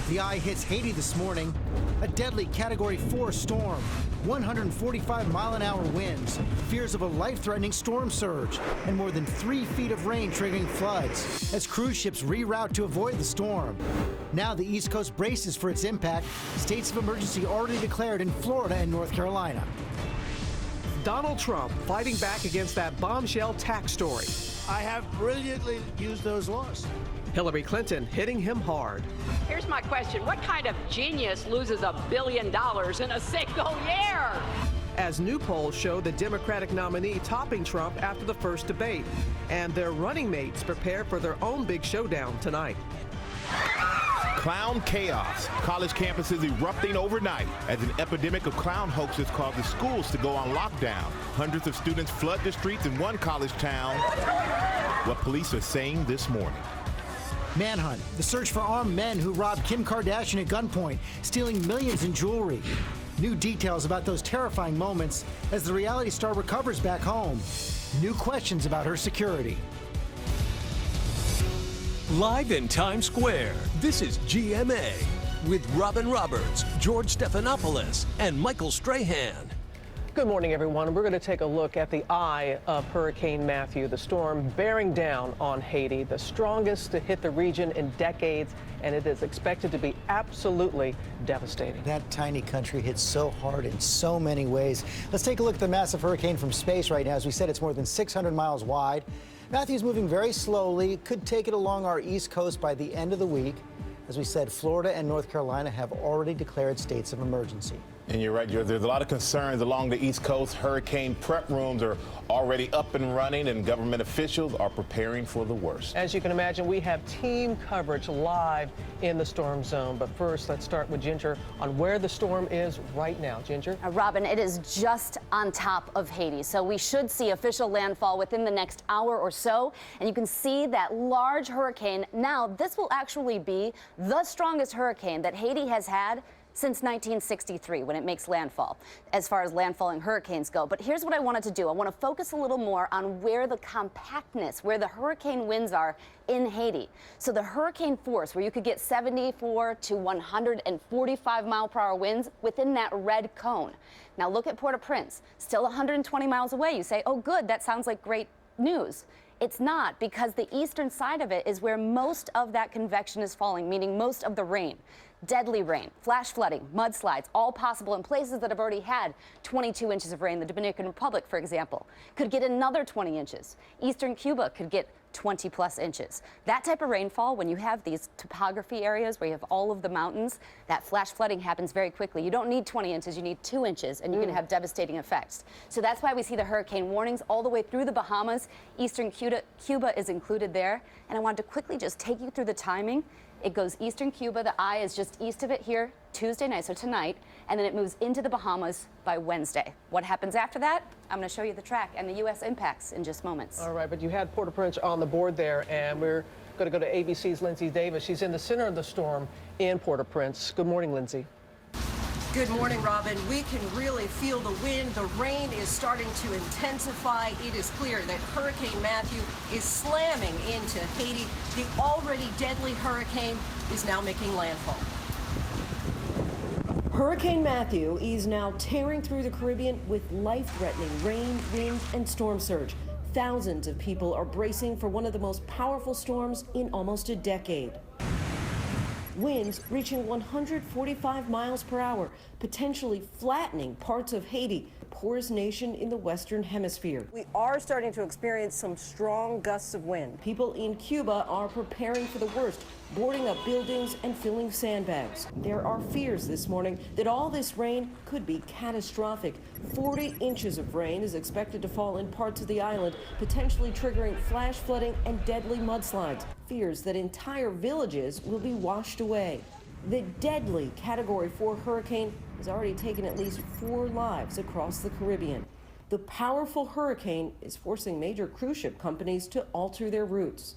The eye hits Haiti this morning. A deadly Category 4 storm, 145-mile-an-hour winds, fears of a life-threatening storm surge, and more than 3 feet of rain triggering floods as cruise ships reroute to avoid the storm. Now the East Coast braces for its impact. States of emergency already declared in Florida and North Carolina. Donald Trump fighting back against that bombshell tax story. I have brilliantly used those laws. Hillary Clinton hitting him hard. Here's my question. What kind of genius loses $1 billion in a single year? As new polls show the Democratic nominee topping Trump after the first debate, and their running mates prepare for their own big showdown tonight. Clown chaos. College campuses erupting overnight as an epidemic of clown hoaxes causes schools to go on lockdown. Hundreds of students flood the streets in one college town. What police are saying this morning. Manhunt, the search for armed men who robbed Kim Kardashian at gunpoint, stealing millions in jewelry. New details about those terrifying moments as the reality star recovers back home. New questions about her security. Live in Times Square, this is GMA with Robin Roberts, George Stephanopoulos, and Michael Strahan. Good morning, everyone. We're going to take a look at the eye of Hurricane Matthew, the storm bearing down on Haiti, the strongest to hit the region in decades, and it is expected to be absolutely devastating. That tiny country hit so hard in so many ways. Let's take a look at the massive hurricane from space right now. As we said, it's more than 600 miles wide. Matthew's moving very slowly, could take it along our east coast by the end of the week. As we said, Florida and North Carolina have already declared states of emergency. And you're right, George. There's a lot of concerns along the East Coast. Hurricane prep rooms are already up and running, and government officials are preparing for the worst. As you can imagine, we have team coverage live in the storm zone. But first, let's start with Ginger on where the storm is right now. Ginger? Robin, it is just on top of Haiti, so we should see official landfall within the next hour or so. And you can see that large hurricane. Now, this will actually be the strongest hurricane that Haiti has had since 1963 when it makes landfall, as far as landfalling hurricanes go. But here's what I wanted to do. I want to focus a little more on where the compactness, where the hurricane winds are in Haiti. So the hurricane force, where you could get 74 to 145 mile per hour winds within that red cone. Now look at Port-au-Prince, still 120 miles away. You say, oh good, that sounds like great news. It's not, because the eastern side of it is where most of that convection is falling, meaning most of the rain. Deadly rain, flash flooding, mudslides, all possible in places that have already had 22 inches of rain. The Dominican Republic, for example, could get another 20 inches. Eastern Cuba could get 20 plus inches. That type of rainfall, when you have these topography areas where you have all of the mountains, that flash flooding happens very quickly. You don't need 20 inches, you need 2 inches, and you can have devastating effects. So that's why we see the hurricane warnings all the way through the Bahamas. Eastern Cuba is included there. And I wanted to quickly just take you through the timing. It goes eastern Cuba, the eye is just east of it here Tuesday night, so tonight, and then it moves into the Bahamas by Wednesday. What happens after that? I'm going to show you the track and the U.S. impacts in just moments. All right, but you had Port-au-Prince on the board there, and we're going to go to ABC's Lindsay Davis. She's in the center of the storm in Port-au-Prince. Good morning, Lindsay. Good morning, Robin. We can really feel the wind. The rain is starting to intensify. It is clear that Hurricane Matthew is slamming into Haiti. The already deadly hurricane is now making landfall. Hurricane Matthew is now tearing through the Caribbean with life-threatening rain, wind, and storm surge. Thousands of people are bracing for one of the most powerful storms in almost a decade. Winds reaching 145 miles per hour, potentially flattening parts of Haiti, poorest nation in the Western Hemisphere. We are starting to experience some strong gusts of wind. People in Cuba are preparing for the worst, boarding up buildings and filling sandbags. There are fears this morning that all this rain could be catastrophic. 40 inches of rain is expected to fall in parts of the island, potentially triggering flash flooding and deadly mudslides. Fears that entire villages will be washed away. The deadly Category 4 hurricane has already taken at least 4 lives across the Caribbean. The powerful hurricane is forcing major cruise ship companies to alter their routes.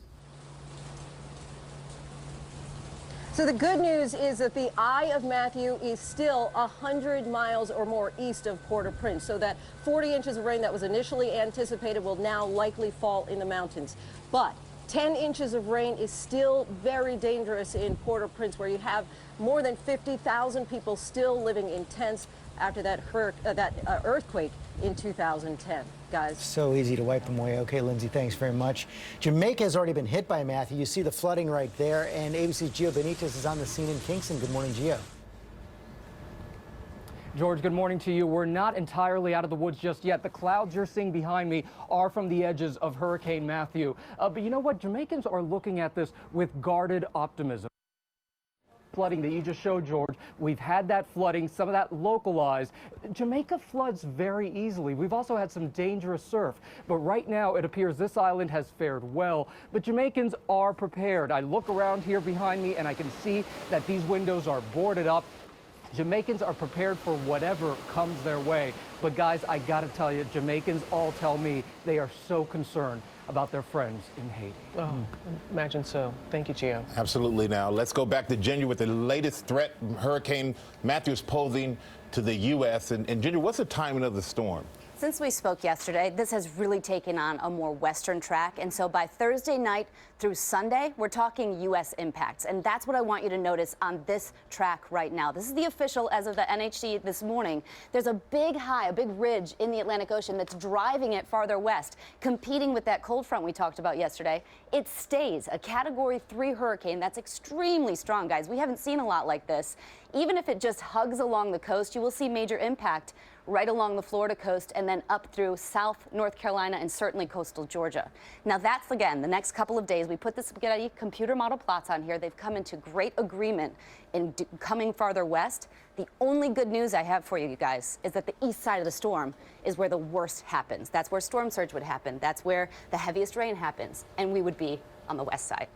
So the good news is that the eye of Matthew is still 100 miles or more east of Port-au-Prince, so that 40 inches of rain that was initially anticipated will now likely fall in the mountains. But 10 inches of rain is still very dangerous in Port-au-Prince, where you have more than 50,000 people still living in tents after that earthquake in 2010. Guys. So easy to wipe them away. Okay, Lindsay, thanks very much. Jamaica has already been hit by Matthew. You see the flooding right there, and ABC's Gio Benitez is on the scene in Kingston. Good morning, Gio. George, good morning to you. We're not entirely out of the woods just yet. The clouds you're seeing behind me are from the edges of Hurricane Matthew. But you know what? Jamaicans are looking at this with guarded optimism. Flooding that you just showed, George, we've had that flooding, some of that localized. Jamaica floods very easily. We've also had some dangerous surf, but right now it appears this island has fared well. But Jamaicans are prepared. I look around here behind me and I can see that these windows are boarded up. Jamaicans are prepared for whatever comes their way. But guys, I gotta tell you, Jamaicans all tell me they are so concerned about their friends in Haiti. Oh, imagine so. Thank you, Gio. Absolutely. Now, let's go back to Ginger with the latest threat Hurricane Matthew is posing to the U.S. And Ginger, what's the timing of the storm? Since we spoke yesterday, this has really taken on a more western track. And so by Thursday night through Sunday, we're talking U.S. impacts. And that's what I want you to notice on this track right now. This is the official as of the NHC this morning. There's a big high, a big ridge in the Atlantic Ocean that's driving it farther west, competing with that cold front we talked about yesterday. It stays a Category 3 hurricane. That's extremely strong, guys. We haven't seen a lot like this. Even if it just hugs along the coast, you will see major impact right along the Florida coast and then up through South North Carolina and certainly coastal Georgia. Now that's, again, the next couple of days. We put the spaghetti computer model plots on here. They've come into great agreement in coming farther west. The only good news I have for you guys is that the east side of the storm is where the worst happens. That's where storm surge would happen. That's where the heaviest rain happens, and we would be on the west side.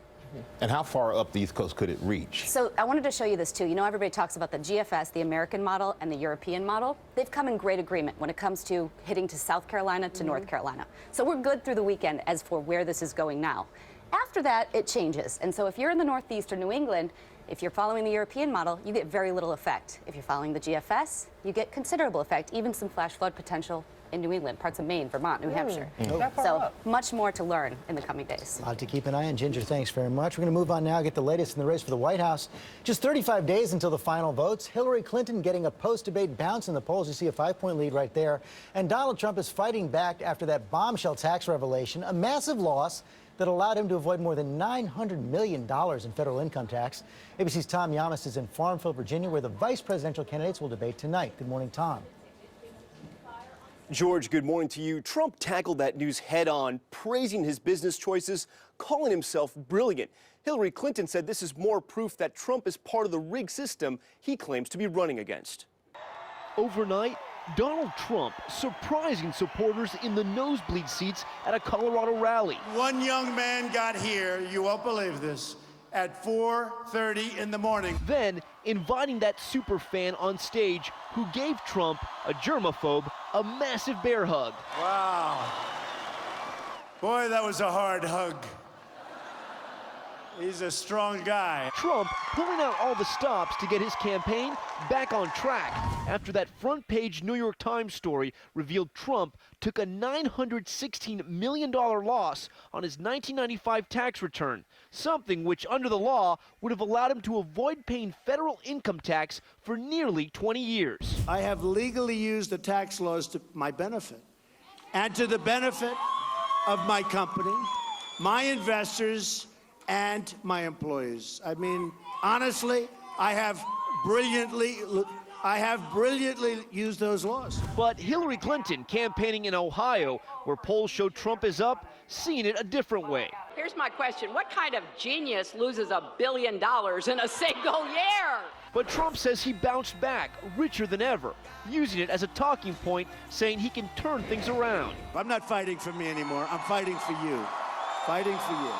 And how far up the East Coast could it reach? So I wanted to show you this too. You know, everybody talks about the GFS, the American model, and the European model. They've come in great agreement when it comes to hitting to South Carolina to North Carolina. So we're good through the weekend as for where this is going now. After that, it changes. And so if you're in the Northeast or New England, if you're following the European model, you get very little effect. If you're following the GFS, you get considerable effect, even some flash flood potential in New England, parts of Maine, Vermont, New Hampshire. So much more to learn in the coming days. A lot to keep an eye on. Ginger, thanks very much. We're going to move on now, get the latest in the race for the White House. Just 35 days until the final votes. Hillary Clinton getting a post-debate bounce in the polls. You see a 5-point lead right there. And Donald Trump is fighting back after that bombshell tax revelation, a massive loss that allowed him to avoid more than $900 million in federal income tax. ABC's Tom Yamas is in Farmville, Virginia, where the vice presidential candidates will debate tonight. Good morning, Tom. George, good morning to you. Trump tackled that news head on, praising his business choices, calling himself brilliant. Hillary Clinton said this is more proof that Trump is part of the rigged system he claims to be running against. Overnight, Donald Trump surprising supporters in the nosebleed seats at a Colorado rally. One young man got here, you won't believe this, at 4:30 in the morning. Then inviting that super fan on stage who gave Trump, a germaphobe, a massive bear hug. Wow. Boy, that was a hard hug. He's a strong guy. Trump pulling out all the stops to get his campaign back on track after that front page New York Times story revealed Trump took a $916 million loss on his 1995 tax return, something which under the law would have allowed him to avoid paying federal income tax for nearly 20 years. I have legally used the tax laws to my benefit and to the benefit of my company, my investors, and my employees. I mean, honestly, I have brilliantly used those laws. But Hillary Clinton campaigning in Ohio, where polls show Trump is up, seeing it a different way. Here's my question. What kind of genius loses $1 billion in a single year? But Trump says he bounced back, richer than ever, using it as a talking point, saying he can turn things around. I'm not fighting for me anymore. I'm fighting for you. Fighting for you.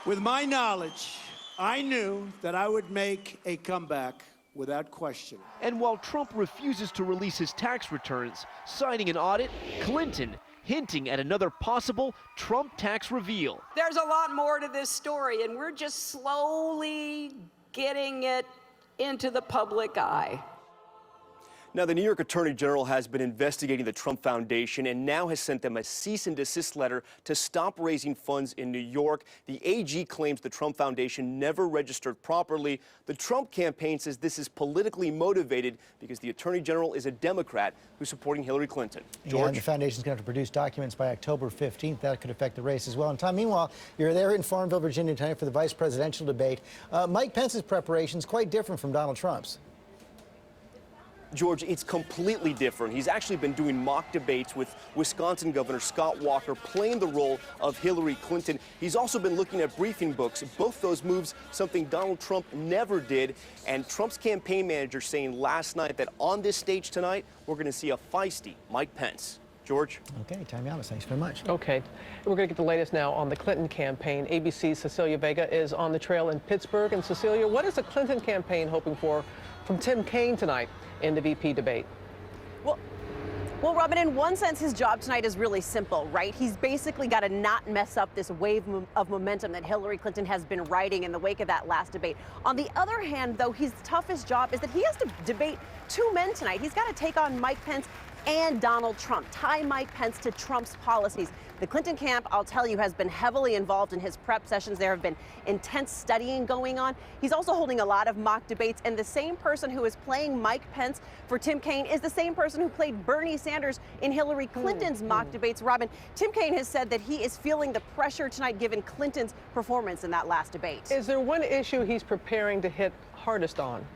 With my knowledge, I knew that I would make a comeback without question. And while Trump refuses to release his tax returns, citing an audit, Clinton hinting at another possible Trump tax reveal. There's a lot more to this story, and we're just slowly getting it into the public eye. Now, the New York Attorney General has been investigating the Trump Foundation and now has sent them a cease and desist letter to stop raising funds in New York. The AG claims the Trump Foundation never registered properly. The Trump campaign says this is politically motivated because the Attorney General is a Democrat who's supporting Hillary Clinton. George? And the foundation's going to have to produce documents by October 15th. That could affect the race as well. And Tom, meanwhile, you're there in Farmville, Virginia tonight for the vice presidential debate. Mike Pence's preparation is quite different from Donald Trump's. George, it's completely different. He's actually been doing mock debates with Wisconsin Governor Scott Walker, playing the role of Hillary Clinton. He's also been looking at briefing books, both those moves, something Donald Trump never did. And Trump's campaign manager saying last night that on this stage tonight, we're going to see a feisty Mike Pence. George? Okay, Tom Yamas, thanks very much. Okay, we're going to get the latest now on the Clinton campaign. ABC's Cecilia Vega is on the trail in Pittsburgh. And Cecilia, what is the Clinton campaign hoping for from Tim Kaine tonight in the VP debate? Well, Robin, in one sense, his job tonight is really simple, right? He's basically got to not mess up this wave of momentum that Hillary Clinton has been riding in the wake of that last debate. On the other hand, though, his toughest job is that he has to debate two men tonight. He's got to take on Mike Pence and Donald Trump, tie Mike Pence to Trump's policies. The Clinton camp, I'll tell you, has been heavily involved in his prep sessions. There have been intense studying going on. He's also holding a lot of mock debates, and the same person who is playing Mike Pence for Tim Kaine is the same person who played Bernie Sanders in Hillary Clinton's mock debates. Robin, Tim Kaine has said that he is feeling the pressure tonight given Clinton's performance in that last debate. Is there one issue he's preparing to hit hardest on?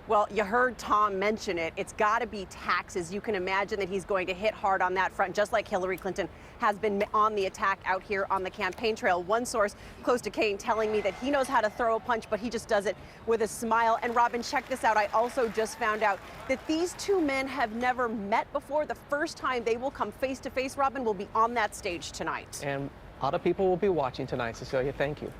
Well, you heard Tom mention it. It's got to be taxes. You can imagine that he's going to hit hard on that front, just like Hillary Clinton has been on the attack out here on the campaign trail. One source close to Kaine telling me that he knows how to throw a punch, but he just does it with a smile. And Robin, check this out. I also just found out that these two men have never met before. The first time they will come face to face, Robin, will be on that stage tonight. And a lot of people will be watching tonight, Cecilia. Thank you.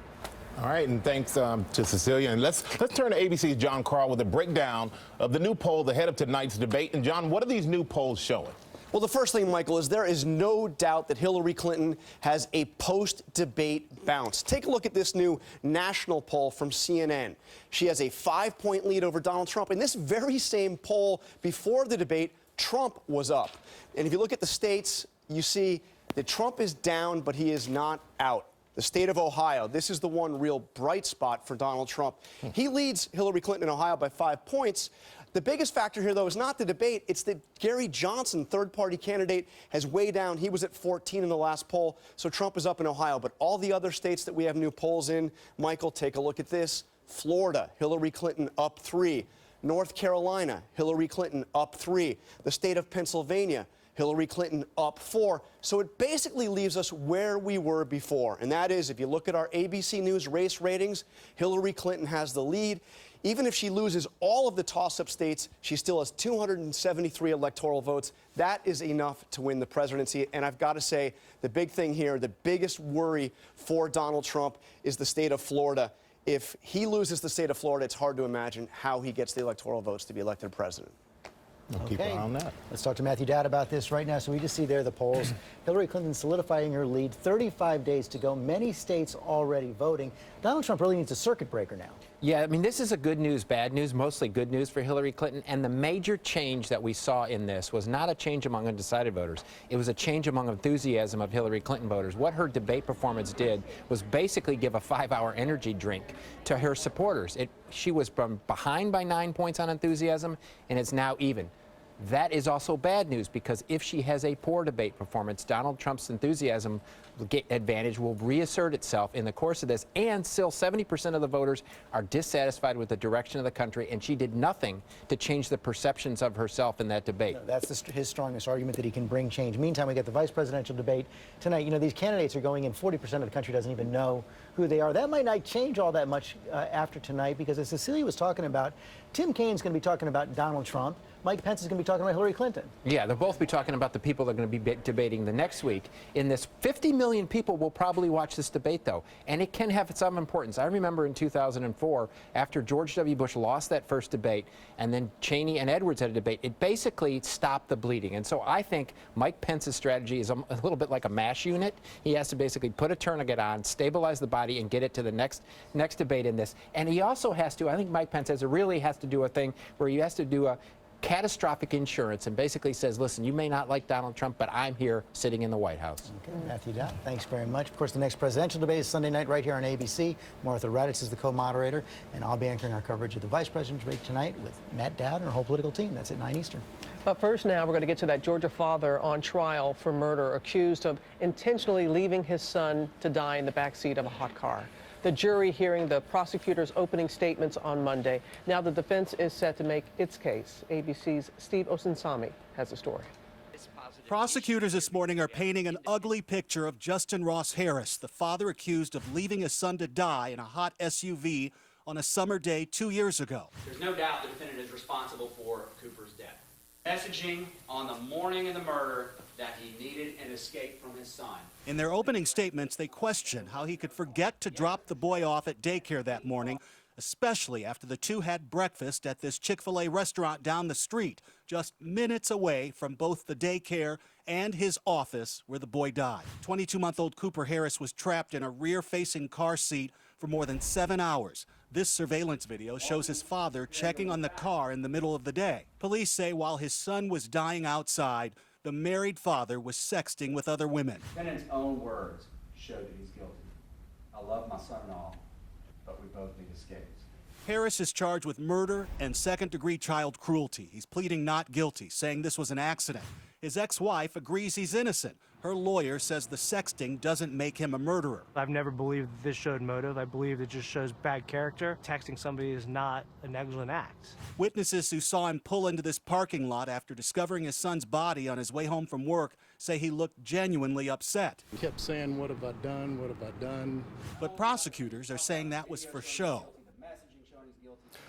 All right, and thanks to Cecilia. And let's turn to ABC's John Carl with a breakdown of the new poll ahead of tonight's debate. And John, what are these new polls showing? Well, the first thing, Michael, is there is no doubt that Hillary Clinton has a post-debate bounce. Take a look at this new national poll from CNN. She has a 5-point lead over Donald Trump. In this very same poll before the debate, Trump was up. And if you look at the states, you see that Trump is down, but he is not out. The state of Ohio, this is the one real bright spot for Donald Trump. He leads Hillary Clinton in Ohio by 5 points. The biggest factor here, though, is not the debate. It's that Gary Johnson, third-party candidate, has way down. He was at 14 in the last poll, so Trump is up in Ohio. But all the other states that we have new polls in, Michael, take a look at this. Florida, Hillary Clinton up 3. North Carolina, Hillary Clinton up 3. The state of Pennsylvania, Hillary Clinton up 4. So it basically leaves us where we were before. And that is, if you look at our ABC News race ratings, Hillary Clinton has the lead. Even if she loses all of the toss-up states, she still has 273 electoral votes. That is enough to win the presidency. And I've got to say, the big thing here, the biggest worry for Donald Trump is the state of Florida. If he loses the state of Florida, it's hard to imagine how he gets the electoral votes to be elected president. We'll keep an eye on that. Let's talk to Matthew Dowd about this right now. So we just see there the polls. Hillary Clinton solidifying her lead. 35 days to go. Many states already voting. Donald Trump really needs a circuit breaker now. Yeah, I mean, this is a good news, bad news, mostly good news for Hillary Clinton. And the major change that we saw in this was not a change among undecided voters. It was a change among enthusiasm of Hillary Clinton voters. What her debate performance did was basically give a 5-hour energy drink to her supporters. She was from behind by 9 points on enthusiasm, and it's now even. That is also bad news, because if she has a poor debate performance, Donald Trump's enthusiasm advantage will reassert itself in the course of this, and still 70% of the voters are dissatisfied with the direction of the country, and she did nothing to change the perceptions of herself in that debate. No, that's his strongest argument, that he can bring change. Meantime, we get the vice presidential debate tonight. You know, these candidates are going in, 40% of the country doesn't even know who they are. That might not change all that much after tonight, because as Cecilia was talking about, Tim Kaine's going to be talking about Donald Trump. Mike Pence is going to be talking about Hillary Clinton. Yeah, they'll both be talking about the people they're going to be debating the next week. In this, 50 million people will probably watch this debate, though, and it can have some importance. I remember in 2004, after George W. Bush lost that first debate, and then Cheney and Edwards had a debate, it basically stopped the bleeding. And so I think Mike Pence's strategy is a little bit like a MASH unit. He has to basically put a tourniquet on, stabilize the body, and get it to the next debate in this. And he also has to, I think Mike Pence really has to do a thing where he has to do a catastrophic insurance and basically says, listen, you may not like Donald Trump, but I'm here sitting in the White House. Okay, Matthew Dowd, thanks very much. Of course, the next presidential debate is Sunday night right here on ABC. Martha Raddatz is the co-moderator, and I'll be anchoring our coverage of the vice president's debate tonight with Matt Dowd and our whole political team. That's at 9 Eastern. But first now, we're going to get to that Georgia father on trial for murder, accused of intentionally leaving his son to die in the backseat of a hot car. The jury hearing the prosecutor's opening statements on Monday. Now the defense is set to make its case. ABC's Steve Osinsami has the story. Prosecutors this morning are painting an ugly picture of Justin Ross Harris, the father accused of leaving his son to die in a hot SUV on a summer day 2 years ago. There's no doubt the defendant is responsible for Cooper's death. Messaging on the morning of the murder that he needed an escape from his son. In their opening statements, they question how he could forget to drop the boy off at daycare that morning, especially after the two had breakfast at this Chick-fil-A restaurant down the street, just minutes away from both the daycare and his office where the boy died. 22-month-old Cooper Harris was trapped in a rear-facing car seat for more than 7 hours. This surveillance video shows his father checking on the car in the middle of the day. Police say while his son was dying outside, the married father was sexting with other women. The defendant's own words show that he's guilty. I love my son and all, but we both need escapes. Harris is charged with murder and second-degree child cruelty. He's pleading not guilty, saying this was an accident. His ex-wife agrees he's innocent. Her lawyer says the sexting doesn't make him a murderer. I've never believed that this showed motive. I believe it just shows bad character. Texting somebody is not a negligent act. Witnesses who saw him pull into this parking lot after discovering his son's body on his way home from work say he looked genuinely upset. He kept saying, what have I done? What have I done? But prosecutors are saying that was for show.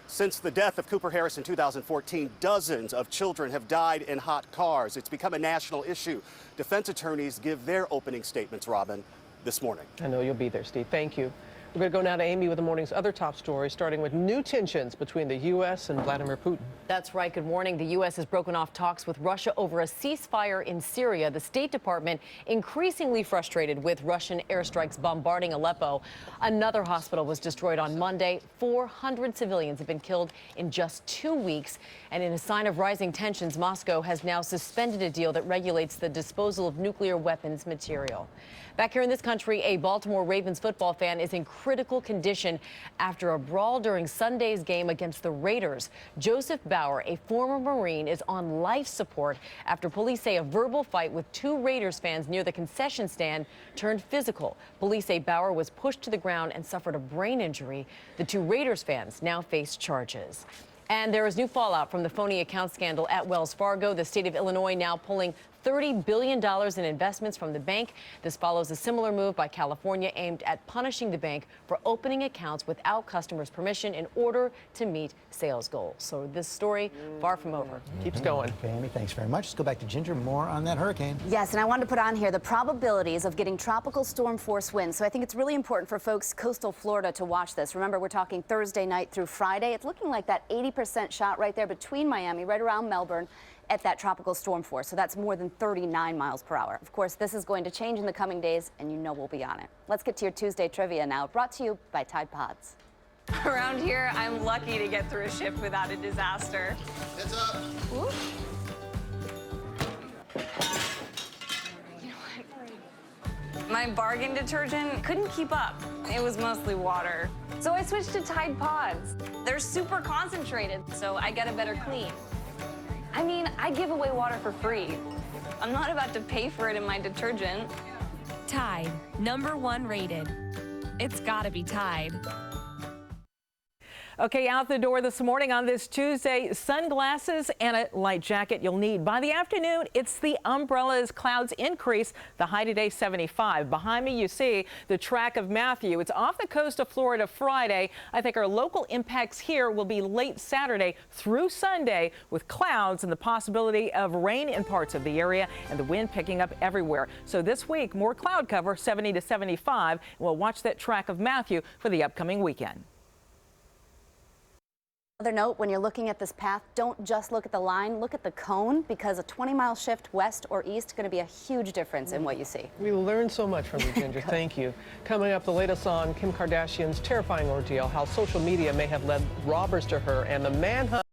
Since the death of Cooper Harris in 2014, dozens of children have died in hot cars. It's become a national issue. Defense attorneys give their opening statements, Robin, this morning. I know you'll be there, Steve. Thank you. We're going to go now to Amy with the morning's other top stories, starting with new tensions between the U.S. and Vladimir Putin. That's right. Good morning. The U.S. has broken off talks with Russia over a ceasefire in Syria. The State Department increasingly frustrated with Russian airstrikes bombarding Aleppo. Another hospital was destroyed on Monday. 400 civilians have been killed in just 2 weeks. And in a sign of rising tensions, Moscow has now suspended a deal that regulates the disposal of nuclear weapons material. Back here in this country, a Baltimore Ravens football fan is in critical condition after a brawl during Sunday's game against the Raiders. Joseph Bauer, a former Marine, is on life support after police say a verbal fight with two Raiders fans near the concession stand turned physical. Police say Bauer was pushed to the ground and suffered a brain injury. The two Raiders fans now face charges. And there is new fallout from the phony account scandal at Wells Fargo. The state of Illinois now pulling $30 billion in investments from the bank. This follows a similar move by California aimed at punishing the bank for opening accounts without customers' permission in order to meet sales goals. So this story, far from over. Keeps going. Okay, Amy, thanks very much. Let's go back to Ginger. More on that hurricane. Yes, and I wanted to put on here the probabilities of getting tropical storm force winds. So I think it's really important for folks coastal Florida to watch this. Remember, we're talking Thursday night through Friday. It's looking like that 80% shot right there between Miami, right around Melbourne, at that tropical storm force. So that's more than 39 miles per hour. Of course, this is going to change in the coming days, and you know we'll be on it. Let's get to your Tuesday trivia now, brought to you by Tide Pods. Around here, I'm lucky to get through a shift without a disaster. Heads up. Ooh. My bargain detergent couldn't keep up. It was mostly water. So I switched to Tide Pods. They're super concentrated, so I get a better clean. I mean, I give away water for free. I'm not about to pay for it in my detergent. Tide, #1 rated. It's gotta be Tide. Okay, out the door this morning on this Tuesday, sunglasses and a light jacket you'll need. By the afternoon, it's the umbrellas. Clouds increase. The high today 75. Behind me, you see the track of Matthew. It's off the coast of Florida Friday. I think our local impacts here will be late Saturday through Sunday with clouds and the possibility of rain in parts of the area and the wind picking up everywhere. So this week, more cloud cover, 70 to 75. We'll watch that track of Matthew for the upcoming weekend. Another note, when you're looking at this path, don't just look at the line, look at the cone, because a 20-mile shift west or east is going to be a huge difference in what you see. We learned so much from you, Ginger. Thank you. Coming up, the latest on Kim Kardashian's terrifying ordeal, how social media may have led robbers to her, and the manhunt